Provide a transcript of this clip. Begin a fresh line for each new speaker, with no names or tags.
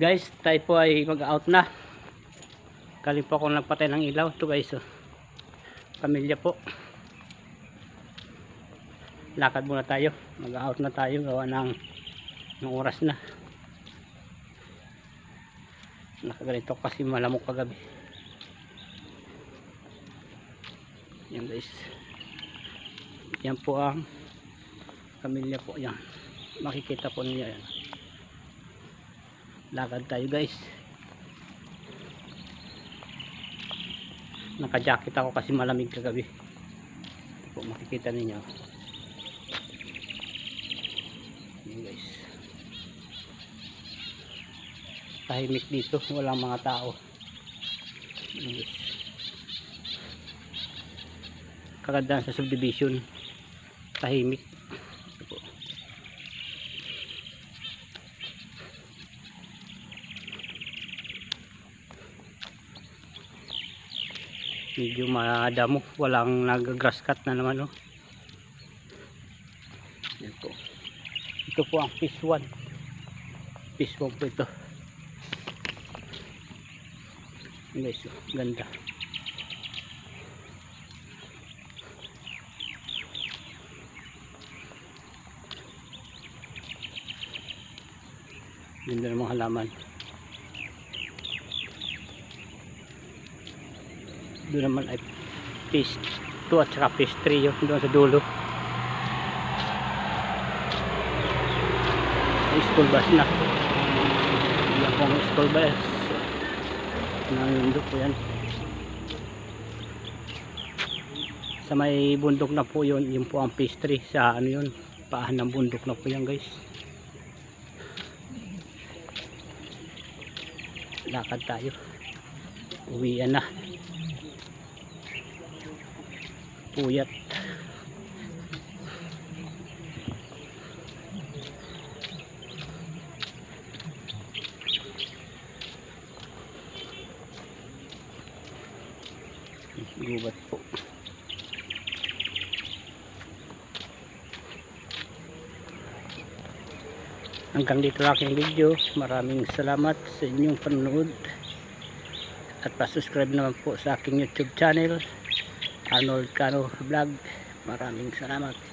Guys, tayo po ay mag-out na. Galing po akong nagpatay ng ilaw. Ito guys, oh. Pamilya po. Lakad muna tayo. Mag-out na tayo. Gawa ng oras na. Nakaganito kasi malamok kagabi. Yan guys. Yan po ang pamilya po. Yan. Makikita po niya yan. Lakad tayo guys. Naka-jacket ako kasi malamig kagabi. Ito po makikita ninyo. Yan guys. Tahimik dito, walang mga tao. Yan guys. Kagandaan sa subdivision. Tahimik. Ito po. Medyo madamo, walang nag-grass cut na naman, oh. Yan po. Ito po ang phase 1. Phase 1 po ito. Yan guys, oh, ganda. Ganda ng mga halaman. Doon naman ay phase 2 at saka phase 3 yun, doon sa dulo. Ay, school bus na. Yan po ang school bus. Nandun po yan. Sa may bundok na po yun, yun po ang phase 3. Sa ano yun, paahan ng bundok na po yan guys. Lakad tayo. Uwian na. Puyat. Gubat po. Hanggang dito lang aking video. Maraming salamat sa inyong panonood. At pa-subscribe naman po sa aking YouTube channel, Arnold Cano Vlog. Maraming salamat.